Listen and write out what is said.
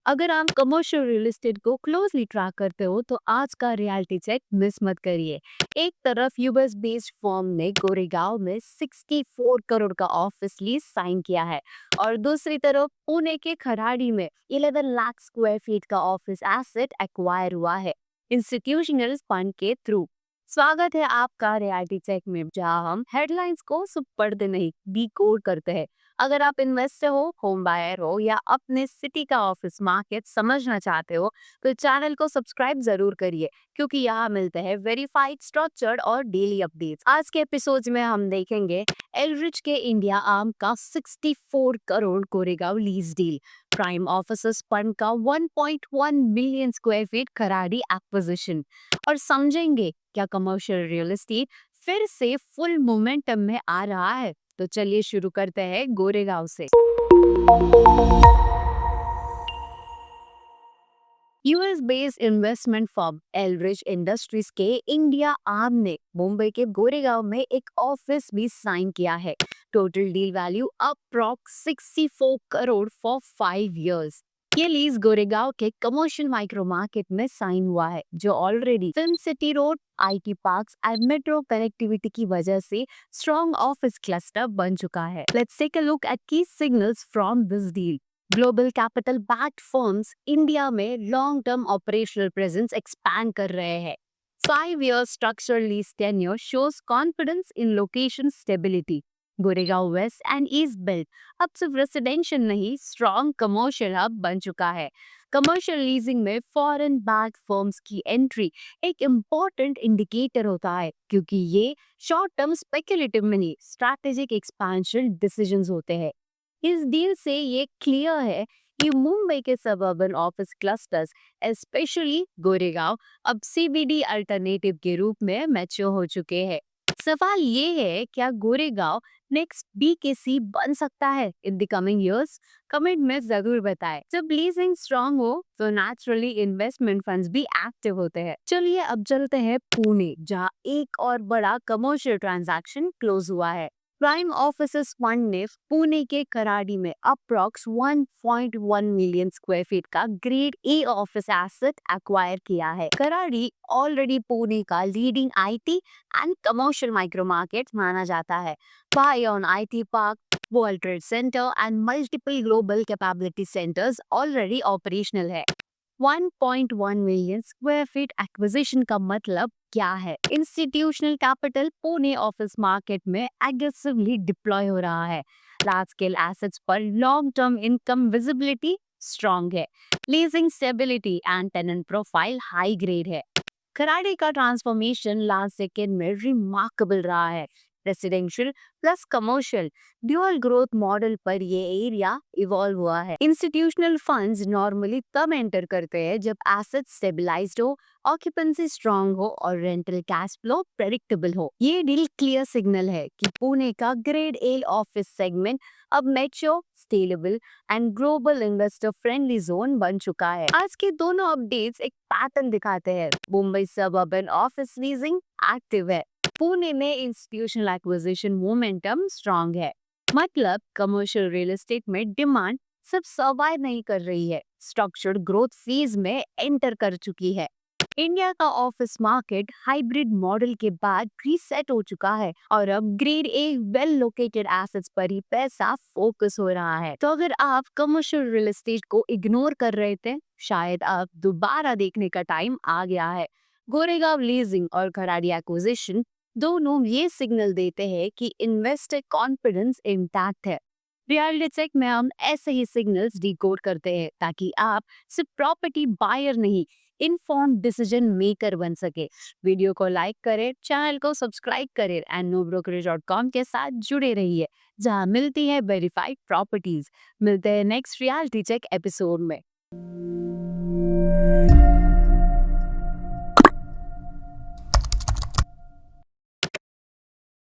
अगर आप commercial real estate को क्लोजली ट्रैक करते हो तो आज का रियलिटी चेक मिस मत करिए। एक तरफ यूएस बेस्ड फर्म ने गोरेगांव में 64 करोड़ का ऑफिस लीज साइन किया है और दूसरी तरफ पुणे के खराड़ी में 11 लाख स्क्वायर फीट का ऑफिस एसेट एक्वायर हुआ है इंस्टीट्यूशनल फंड के थ्रू। स्वागत है आपका रियलिटी चेक में, जहां हम हेडलाइंस को सिर्फ पढ़ते नहीं डिकोड करते हैं। अगर आप इन्वेस्टर हो, होम बायर हो या अपने सिटी का ऑफिस मार्केट समझना चाहते हो तो चैनल को सब्सक्राइब जरूर करिए, क्योंकि यहाँ मिलते हैं वेरीफाइड, स्ट्रक्चर्ड और डेली अपडेट्स। आज के एपिसोड में हम देखेंगे एलरिच के इंडिया आर्म का 64 crore Koregaon lease deal, prime officers fund का 1.1 million square feet Kharadi acquisition, और समझेंगे क्या कमर्शियल रियल एस्टेट फिर से फुल मोमेंटम में आ रहा है। तो चलिए शुरू करते हैं गोरेगांव से। US based investment firm Elrich industries के इंडिया आर्म ने मुंबई के गोरेगांव में एक ऑफिस भी साइन किया है। Total deal value approx 64 crore for 5 years. ये लीज गोरेगांव के कमर्शियल माइक्रो मार्केट में साइन हुआ है, जो already film city road, IT parks and metro connectivity की वजह से स्ट्रॉन्ग ऑफिस क्लस्टर बन चुका है। Let's take a look at key signals from this deal. Global capital backed firms India में long term operational presence expand कर रहे हैं। 5 year structural lease tenure shows confidence in location stability. Goregaon west and east belt अब सिर्फ residential नहीं, strong commercial hub बन चुका है। कमर्शियल लीजिंग में फॉरेन बैक्ड फर्म्स की एंट्री एक इम्पोर्टेंट इंडिकेटर होता है, क्योंकि ये short term speculative money strategic expansion decisions होते हैं। इस डील से ये क्लियर है कि मुंबई के suburban office clusters, specially Goregaon, अब सीबीडी अल्टरनेटिव के रूप में मैच्योर हो चुके हैं। सवाल ये है, क्या गोरेगांव नेक्स्ट बीकेसी बन सकता है in the coming years? Comment में जरूर बताएं। जब लीजिंग स्ट्रांग हो तो नेचुरली इन्वेस्टमेंट फंड्स भी एक्टिव होते हैं। चलिए अब चलते हैं पुणे, जहां एक और बड़ा कमर्शियल ट्रांजैक्शन क्लोज हुआ है। प्राइम ऑफिसर्स फंड ने पुणे के कराड़ी में अप्रॉक्स 1.1 मिलियन स्क्वायर फीट का grade A office asset acquire किया है। कराड़ी ऑलरेडी पुणे का leading IT and commercial micro market माना जाता है। Bion IT Park, World Trade Center and multiple global capability centers already operational है। 1.1 मिलियन स्क्वायर फीट एक्विजिशन का मतलब क्या है? Institutional capital Pune office market में एग्रेसिवली डिप्लॉय हो रहा है। लार्ज स्केल एसेट्स पर long term income visibility strong है। Leasing stability and tenant profile high grade है। खराड़ी का ट्रांसफॉर्मेशन लास्ट सेकेंड में रिमार्केबल रहा है। Residential plus commercial dual growth model पर ये एरिया इवॉल्व हुआ है। इंस्टीट्यूशनल फंड्स नॉर्मली तब एंटर करते हैं जब एसेट स्टेबलाइज्ड हो, ऑक्यूपेंसी स्ट्रांग हो और रेंटल कैश फ्लो प्रेडिक्टेबल हो। ये डील क्लियर सिग्नल है कि पुणे का ग्रेड ए ऑफिस सेगमेंट अब mature, stable and global investor friendly zone बन चुका है। आज के दोनों अपडेट्स एक पैटर्न दिखाते हैं। Mumbai suburban office leasing active है, पुणे में इंस्टीट्यूशनल एक्विजिशन मोमेंटम स्ट्रांग है। मतलब कमर्शियल रियल एस्टेट में डिमांड सिर्फ सर्वाइव नहीं कर रही है, स्ट्रक्चर्ड ग्रोथ फेज में एंटर कर चुकी है। इंडिया का ऑफिस मार्केट हाइब्रिड मॉडल के बाद रीसेट हो चुका है और अब grade A well located assets पर ही पैसा फोकस हो रहा है। तो अगर आप कमर्शियल रियल एस्टेट को इग्नोर कर रहे थे, शायद अब दोबारा देखने का टाइम आ गया है। गोरेगांव लीजिंग और खराड़ी एक्विजिशन दोनों ये सिग्नल देते हैं कि इन्वेस्टर कॉन्फिडेंस इंटैक्ट है। रियलिटी चेक में हम ऐसे ही सिग्नल्स डिकोड करते हैं ताकि आप सिर्फ प्रॉपर्टी बायर नहीं, इन्फॉर्म डिसीजन मेकर बन सके। वीडियो को लाइक करें, चैनल को सब्सक्राइब करें एंड nobrokerage.com के साथ जुड़े रहिए, जहां मिलती है वेरीफाइड प्रॉपर्टीज। मिलते हैं नेक्स्ट रियलिटी चेक एपिसोड में।